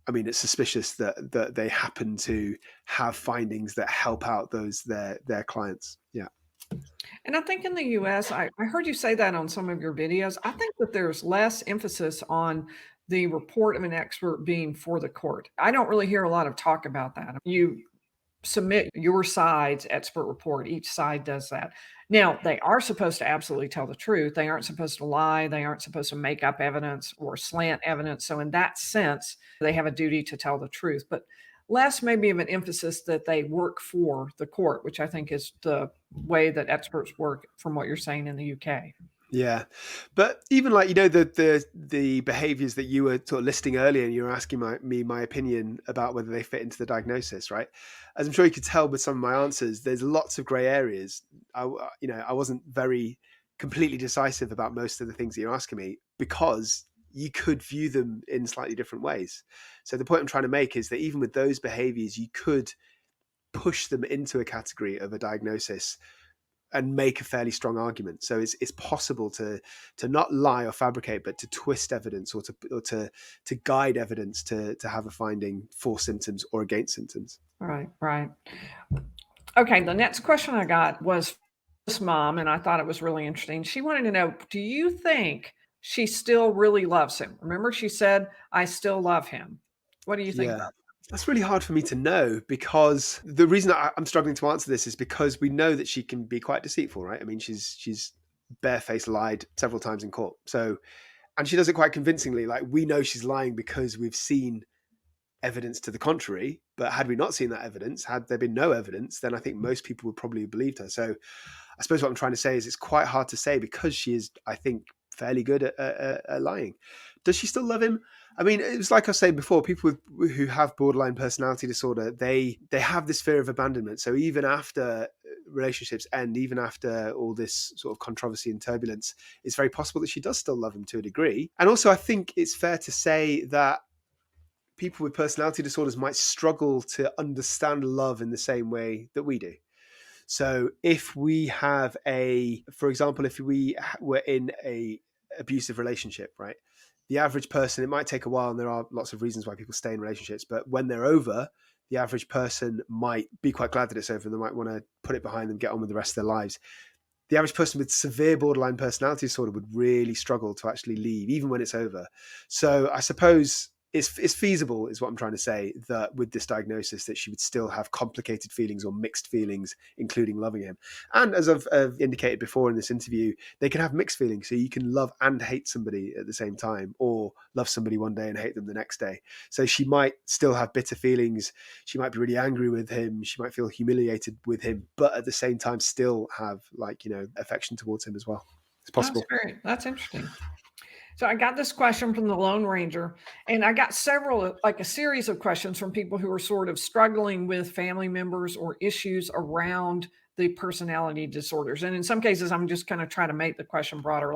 I mean, it's suspicious that they happen to have findings that help out their clients. Yeah. And I think in the US, I heard you say that on some of your videos. I think that there's less emphasis on the report of an expert being for the court. I don't really hear a lot of talk about that. You submit your side's expert report. Each side does that. Now, they are supposed to absolutely tell the truth. They aren't supposed to lie. They aren't supposed to make up evidence or slant evidence. So in that sense, they have a duty to tell the truth. But less maybe of an emphasis that they work for the court, which I think is the way that experts work from what you're saying in the UK. Yeah, but even like the behaviors that you were sort of listing earlier, and you were asking my opinion about whether they fit into the diagnosis, right? As I'm sure you could tell with some of my answers, there's lots of grey areas. I wasn't very completely decisive about most of the things that you're asking me because you could view them in slightly different ways. So the point I'm trying to make is that even with those behaviors, you could push them into a category of a diagnosis and make a fairly strong argument. So it's possible to not lie or fabricate, but to twist evidence or to guide evidence to have a finding for symptoms or against symptoms. Right, right. Okay, the next question I got was this mom, and I thought it was really interesting. She wanted to know, do you think she still really loves him? Remember, she said, I still love him. What do you think Yeah. about That's really hard for me to know, because the reason I'm struggling to answer this is because we know that she can be quite deceitful, right? I mean, she's barefaced lied several times in court. So, and she does it quite convincingly. Like, we know she's lying because we've seen evidence to the contrary. But had we not seen that evidence, had there been no evidence, then I think most people would probably have believed her. So I suppose what I'm trying to say is it's quite hard to say because she is, I think, fairly good at lying. Does she still love him? I mean, it was like I was saying before, people who have borderline personality disorder, they have this fear of abandonment. So even after relationships end, even after all this sort of controversy and turbulence, it's very possible that she does still love him to a degree. And also, I think it's fair to say that people with personality disorders might struggle to understand love in the same way that we do. So if we have for example, if we were in a abusive relationship, right? The average person, it might take a while, and there are lots of reasons why people stay in relationships, but when they're over, the average person might be quite glad that it's over and they might want to put it behind them, get on with the rest of their lives. The average person with severe borderline personality disorder would really struggle to actually leave, even when it's over. So I suppose it's feasible, is what I'm trying to say, that with this diagnosis that she would still have complicated feelings or mixed feelings, including loving him. And as I've indicated before in this interview, they can have mixed feelings. So you can love and hate somebody at the same time, or love somebody one day and hate them the next day. So she might still have bitter feelings. She might be really angry with him. She might feel humiliated with him, but at the same time still have affection towards him as well. It's possible. That's interesting. So I got this question from the Lone Ranger, and I got several, like a series of questions from people who are sort of struggling with family members or issues around the personality disorders. And in some cases, I'm just going to try to make the question broader.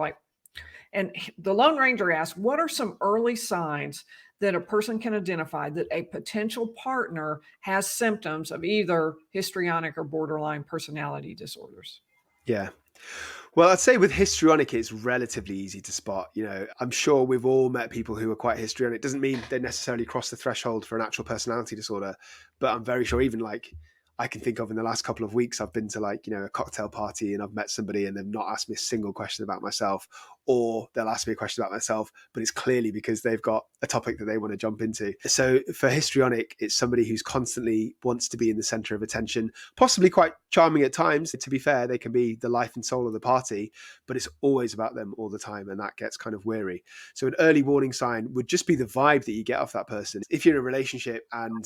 The Lone Ranger asked, what are some early signs that a person can identify that a potential partner has symptoms of either histrionic or borderline personality disorders? Yeah. Well, I'd say with histrionic, it's relatively easy to spot. I'm sure we've all met people who are quite histrionic. Doesn't mean they necessarily cross the threshold for an actual personality disorder, but I'm very sure even like I can think of in the last couple of weeks, I've been to a cocktail party and I've met somebody and they've not asked me a single question about myself, or they'll ask me a question about myself, but it's clearly because they've got a topic that they want to jump into. So for histrionic, it's somebody who's constantly wants to be in the center of attention, possibly quite charming at times. To be fair, they can be the life and soul of the party, but it's always about them all the time, and that gets kind of weary. So an early warning sign would just be the vibe that you get off that person. If you're in a relationship and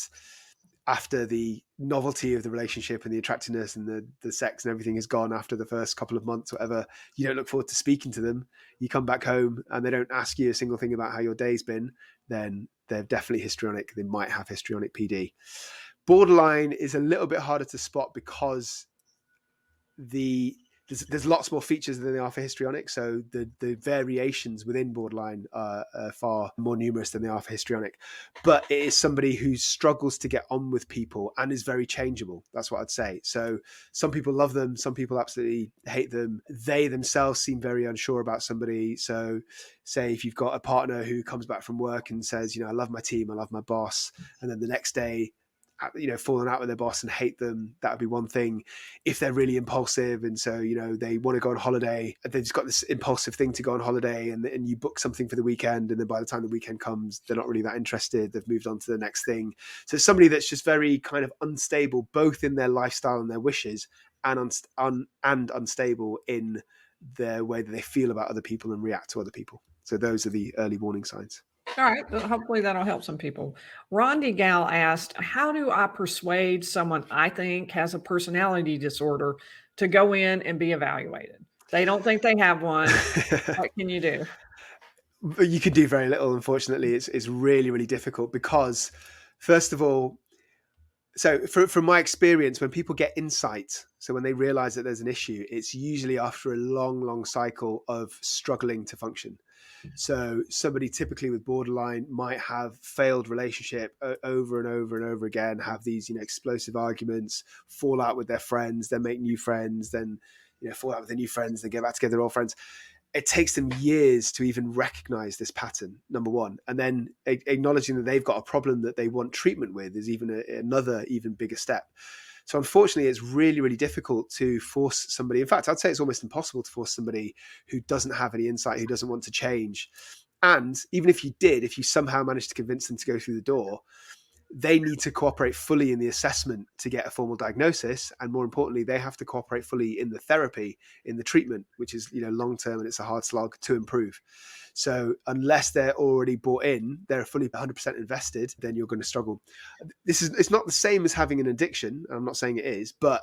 after the novelty of the relationship and the attractiveness and the sex and everything is gone after the first couple of months, whatever, you don't look forward to speaking to them. You come back home and they don't ask you a single thing about how your day's been, then they're definitely histrionic. They might have histrionic PD. Borderline is a little bit harder to spot because there's lots more features than there are for histrionic. So the variations within borderline are far more numerous than they are for histrionic. But it is somebody who struggles to get on with people and is very changeable. That's what I'd say. So some people love them. Some people absolutely hate them. They themselves seem very unsure about somebody. So say if you've got a partner who comes back from work and says, I love my team, I love my boss. And then the next day, falling out with their boss and hate them, that would be one thing. If they're really impulsive and so they want to go on holiday, they've just got this impulsive thing to go on holiday, and you book something for the weekend, and then by the time the weekend comes, they're not really that interested, they've moved on to the next thing. So it's somebody that's just very kind of unstable both in their lifestyle and their wishes, and unstable in their way that they feel about other people and react to other people. So those are the early warning signs. All right. Well, hopefully that'll help some people. Rondi Gal asked, how do I persuade someone I think has a personality disorder to go in and be evaluated? They don't think they have one. What can you do? But you can do very little, unfortunately. It's really, really difficult because, first of all, so from my experience, when people get insight, so when they realize that there's an issue, it's usually after a long, long cycle of struggling to function. So somebody typically with borderline might have failed relationship over and over and over again, have these, explosive arguments, fall out with their friends, then make new friends, then, fall out with their new friends, then get back together, all friends. It takes them years to even recognize this pattern, number one. And then acknowledging that they've got a problem that they want treatment with is another even bigger step. So unfortunately, it's really, really difficult to force somebody. In fact, I'd say it's almost impossible to force somebody who doesn't have any insight, who doesn't want to change. And even if you somehow managed to convince them to go through the door, they need to cooperate fully in the assessment to get a formal diagnosis. And more importantly, they have to cooperate fully in the therapy, in the treatment, which is, long-term, and it's a hard slog to improve. So unless they're already bought in, they're fully 100% invested, then you're going to struggle. It's not the same as having an addiction. I'm not saying it is, but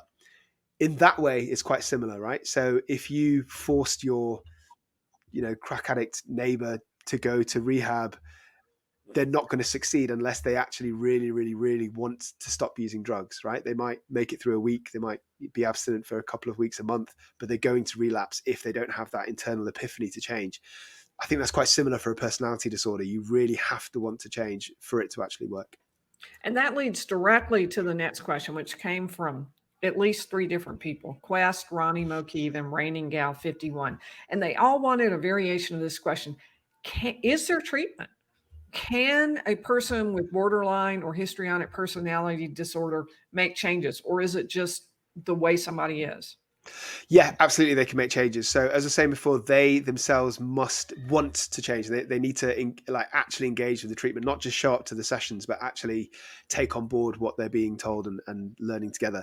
in that way, it's quite similar, right? So if you forced your, crack addict neighbor to go to rehab, they're not going to succeed unless they actually really, really, really want to stop using drugs, right? They might make it through a week. They might be abstinent for a couple of weeks, a month, but they're going to relapse if they don't have that internal epiphany to change. I think that's quite similar for a personality disorder. You really have to want to change for it to actually work. And that leads directly to the next question, which came from at least 3 different people: Quest, Ronnie Mokeev, and Raining Gal 51. And they all wanted a variation of this question. Is there treatment? Can a person with borderline or histrionic personality disorder make changes, or is it just the way somebody is? Yeah, absolutely. They can make changes. So as I was saying before, they themselves must want to change. They need to actually engage with the treatment, not just show up to the sessions, but actually take on board what they're being told and learning together.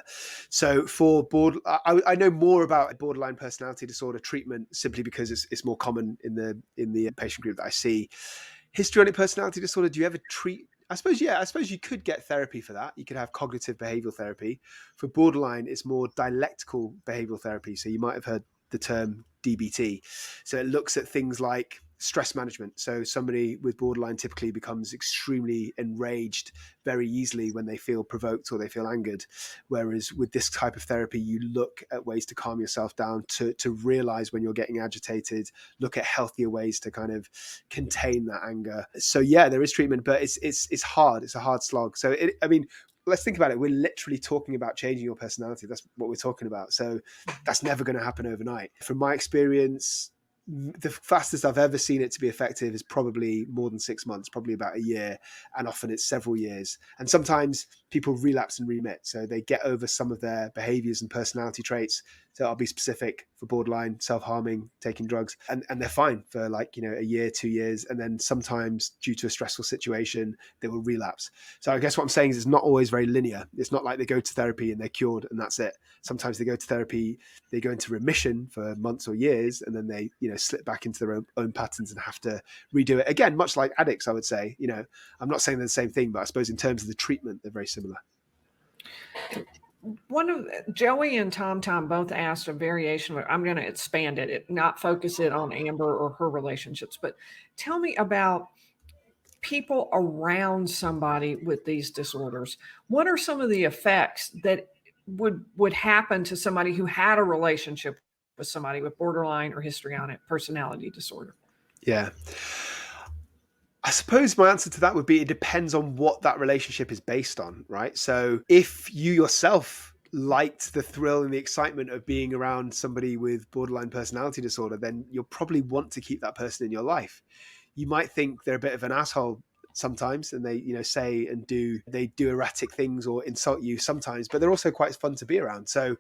So for I know more about borderline personality disorder treatment simply because it's more common in the patient group that I see. Histrionic personality disorder, do you ever treat? I suppose you could get therapy for that. You could have cognitive behavioral therapy. For borderline, it's more dialectical behavioral therapy. So you might have heard the term DBT. So it looks at things like stress management. So somebody with borderline typically becomes extremely enraged very easily when they feel provoked or they feel angered. Whereas with this type of therapy, you look at ways to calm yourself down, to realize when you're getting agitated, look at healthier ways to kind of contain that anger. So yeah, there is treatment, but it's hard. It's a hard slog. So let's think about it. We're literally talking about changing your personality. That's what we're talking about. So that's never going to happen overnight. From my experience, the fastest I've ever seen it to be effective is probably more than 6 months, probably about a year, and often it's several years. And sometimes people relapse and remit, so they get over some of their behaviors and personality traits. So I'll be specific for borderline, self-harming, taking drugs, and they're fine for a year, 2 years, and then sometimes due to a stressful situation, they will relapse. So I guess what I'm saying is it's not always very linear. It's not like they go to therapy and they're cured and that's it. Sometimes they go to therapy, they go into remission for months or years, and then they slip back into their own patterns and have to redo it again, much like addicts, I would say. I'm not saying they're the same thing, but I suppose in terms of the treatment, they're very similar. One of Joey and Tom both asked a variation of it. I'm going to expand it, not focus it on Amber or her relationships, but tell me about people around somebody with these disorders. What are some of the effects that would happen to somebody who had a relationship with somebody with borderline or histrionic personality disorder? Yeah. I suppose my answer to that would be it depends on what that relationship is based on, right? So if you yourself liked the thrill and the excitement of being around somebody with borderline personality disorder, then you'll probably want to keep that person in your life. You might think they're a bit of an asshole sometimes, and they say and do erratic things or insult you sometimes, but they're also quite fun to be around. So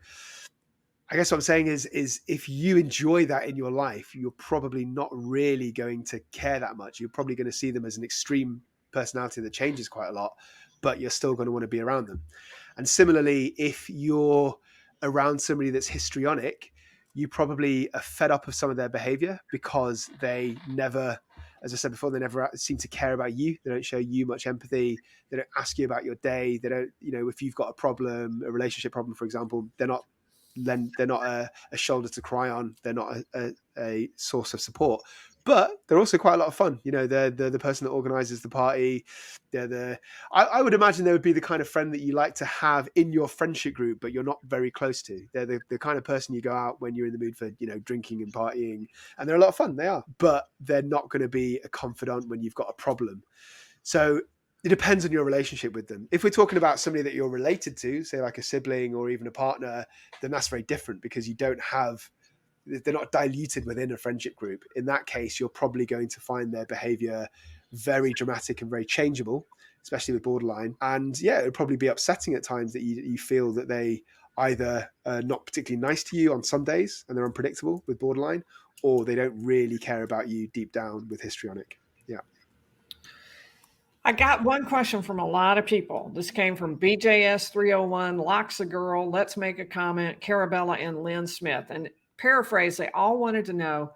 I guess what I'm saying is if you enjoy that in your life, you're probably not really going to care that much. You're probably going to see them as an extreme personality that changes quite a lot, but you're still going to want to be around them. And similarly, if you're around somebody that's histrionic, you probably are fed up of some of their behavior because they never, as I said before, they never seem to care about you. They don't show you much empathy. They don't ask you about your day. They don't, if you've got a problem, a relationship problem, for example, they're not a shoulder to cry on. They're not a source of support, but they're also quite a lot of fun. They're the person that organizes the party. I would imagine they would be the kind of friend that you like to have in your friendship group, but you're not very close to. They're the kind of person you go out when you're in the mood for, drinking and partying, and they're a lot of fun. They are, but they're not going to be a confidant when you've got a problem. So it depends on your relationship with them. If we're talking about somebody that you're related to, say like a sibling or even a partner, then that's very different because they're not diluted within a friendship group. In that case, you're probably going to find their behavior very dramatic and very changeable, especially with borderline. And yeah, it would probably be upsetting at times that you feel that they either are not particularly nice to you on some days and they're unpredictable with borderline, or they don't really care about you deep down with histrionic. Yeah. I got one question from a lot of people. This came from BJS 301, Locks a Girl, Let's Make a Comment, Carabella, and Lynn Smith. And paraphrase, they all wanted to know,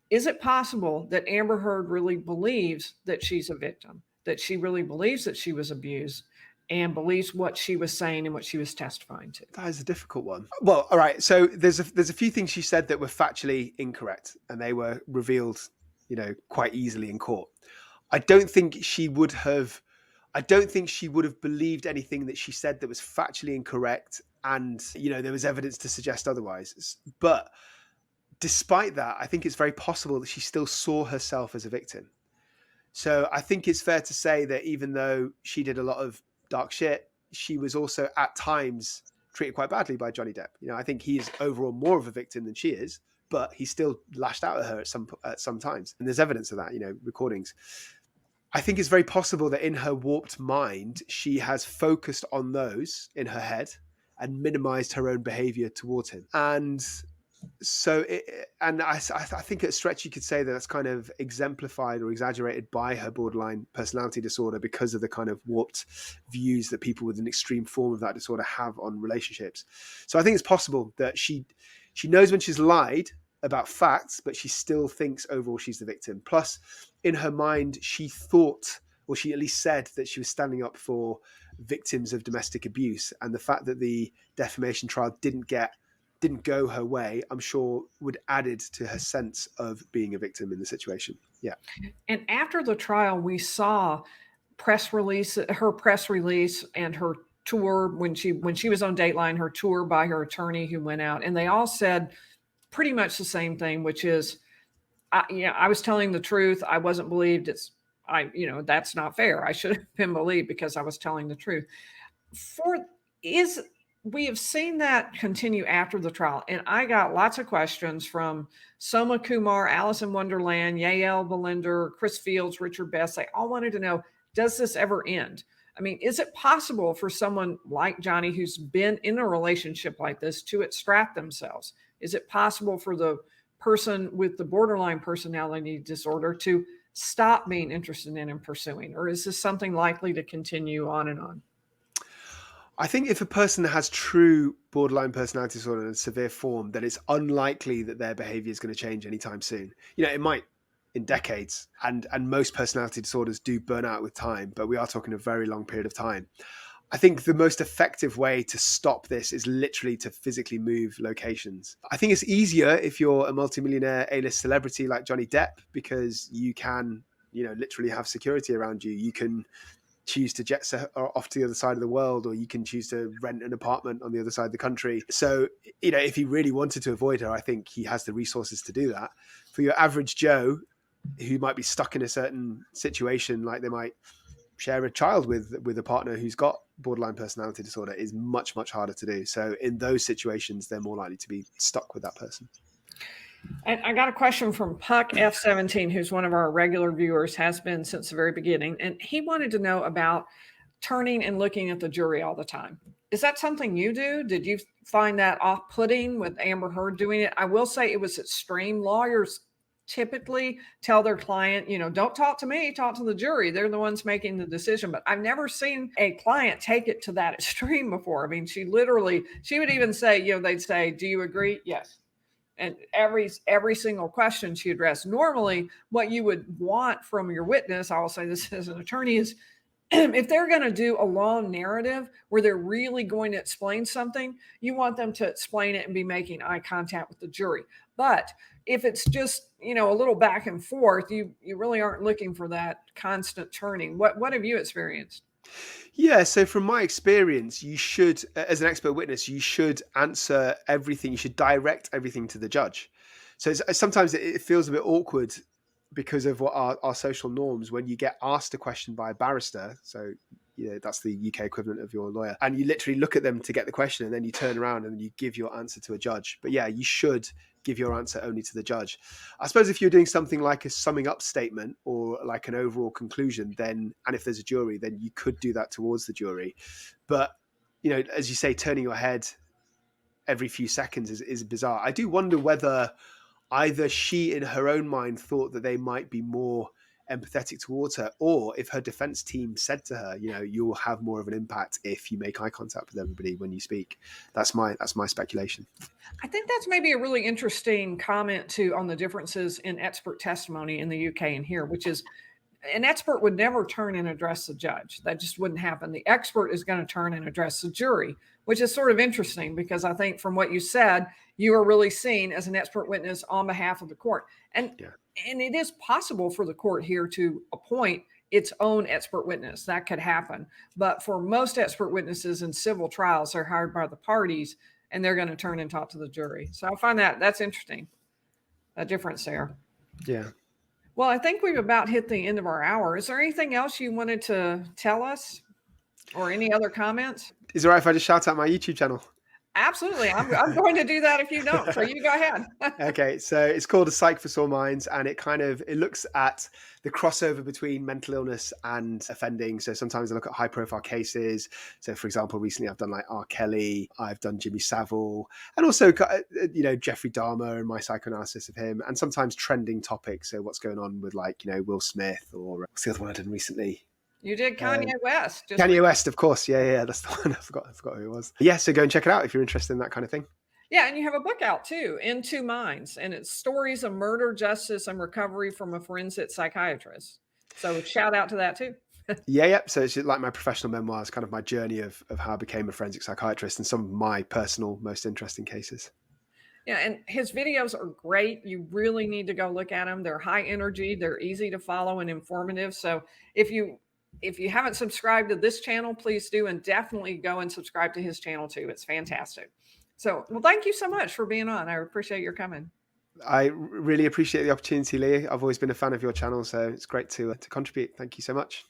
is it possible that Amber Heard really believes that she's a victim, that she really believes that she was abused and believes what she was saying and what she was testifying to? That is a difficult one. Well, all right. So there's a few things she said that were factually incorrect, and they were revealed, quite easily in court. I don't think she would have believed anything that she said that was factually incorrect, and there was evidence to suggest otherwise. But despite that, I think it's very possible that she still saw herself as a victim. So I think it's fair to say that even though she did a lot of dark shit, she was also at times treated quite badly by Johnny Depp. I think he is overall more of a victim than she is, but he still lashed out at her at some times, and there's evidence of that. Recordings. I think it's very possible that in her warped mind, she has focused on those in her head and minimized her own behavior towards him. And so, I think at a stretch you could say that that's kind of exemplified or exaggerated by her borderline personality disorder because of the kind of warped views that people with an extreme form of that disorder have on relationships. So I think it's possible that she knows when she's lied about facts, but she still thinks overall she's the victim. Plus, in her mind, she thought, or she at least said, that she was standing up for victims of domestic abuse. And the fact that the defamation trial didn't get didn't go her way, I'm sure would added to her sense of being a victim in the situation. Yeah. And after the trial, we saw her press release and her tour when she was on Dateline, her tour by her attorney who went out, and they all said pretty much the same thing, which is, I was telling the truth. I wasn't believed. That's not fair. I should have been believed because I was telling the truth. We have seen that continue after the trial, and I got lots of questions from Soma Kumar, Alice in Wonderland, Yael Belinder, Chris Fields, Richard Best. They all wanted to know, does this ever end? I mean, is it possible for someone like Johnny, who's been in a relationship like this, to extract themselves? Is it possible for the person with the borderline personality disorder to stop being interested in and pursuing? Or is this something likely to continue on and on? I think if a person has true borderline personality disorder in severe form, then it's unlikely that their behavior is going to change anytime soon. It might in decades, and most personality disorders do burn out with time, but we are talking a very long period of time. I think the most effective way to stop this is literally to physically move locations. I think it's easier if you're a multimillionaire A-list celebrity like Johnny Depp, because you can, literally have security around you. You can choose to jet set off to the other side of the world, or you can choose to rent an apartment on the other side of the country. So, if he really wanted to avoid her, I think he has the resources to do that. For your average Joe, who might be stuck in a certain situation, like they might share a child with a partner who's got borderline personality disorder, is much, much harder to do. So in those situations, they're more likely to be stuck with that person. And I got a question from Puck F17, who's one of our regular viewers, has been since the very beginning. And he wanted to know about turning and looking at the jury all the time. Is that something you do? Did you find that off-putting with Amber Heard doing it? I will say it was extreme. Lawyers typically tell their client, don't talk to me, talk to the jury. They're the ones making the decision. But I've never seen a client take it to that extreme before. I mean, she would even say, they'd say, do you agree? Yes. And every single question she addressed. Normally, what you would want from your witness, I will say this as an attorney, is if they're going to do a long narrative where they're really going to explain something, you want them to explain it and be making eye contact with the jury. But if it's just, a little back and forth, you really aren't looking for that constant turning. What have you experienced? Yeah, so from my experience, you should, as an expert witness, you should answer everything. You should direct everything to the judge. So sometimes it feels a bit awkward because of what our social norms, when you get asked a question by a barrister. So, that's the UK equivalent of your lawyer. And you literally look at them to get the question, and then you turn around and you give your answer to a judge. But yeah, you should give your answer only to the judge. I suppose if you're doing something like a summing up statement or like an overall conclusion, then, and if there's a jury, then you could do that towards the jury. But, as you say, turning your head every few seconds is bizarre. I do wonder whether either she in her own mind thought that they might be more empathetic towards her, or if her defense team said to her, you'll have more of an impact if you make eye contact with everybody when you speak. That's my speculation. I think that's maybe a really interesting comment too on the differences in expert testimony in the UK and here, which is an expert would never turn and address the judge. That just wouldn't happen. The expert is going to turn and address the jury, which is sort of interesting because I think from what you said, you are really seen as an expert witness on behalf of the court. And it is possible for the court here to appoint its own expert witness. That could happen. But for most expert witnesses in civil trials, they're hired by the parties and they're going to turn and talk to the jury. So I find that's interesting, a difference there. Yeah. Well, I think we've about hit the end of our hour. Is there anything else you wanted to tell us or any other comments? Is it all right if I just shout out my YouTube channel? Absolutely. I'm going to do that if you don't. So you go ahead. Okay. So it's called A Psych for Sore Minds, and it looks at the crossover between mental illness and offending. So sometimes I look at high profile cases. So for example, recently I've done like R. Kelly, I've done Jimmy Savile, and also, Jeffrey Dahmer and my psychoanalysis of him, and sometimes trending topics. So what's going on with Will Smith, or what's the other one I did recently? You did Kanye West. Kanye West, of course. Yeah, that's the one. I forgot who it was. Yeah, so go and check it out if you're interested in that kind of thing. Yeah, and you have a book out too, In Two Minds, and it's stories of murder, justice, and recovery from a forensic psychiatrist. So shout out to that too. Yeah. So it's like my professional memoirs, kind of my journey of how I became a forensic psychiatrist and some of my personal, most interesting cases. Yeah, and his videos are great. You really need to go look at them. They're high energy, they're easy to follow and informative. So if you haven't subscribed to this channel, please do, and definitely go and subscribe to his channel too. It's fantastic. So, well, thank you so much for being on. I appreciate your coming. I really appreciate the opportunity, Lee. I've always been a fan of your channel, so it's great to contribute. Thank you so much.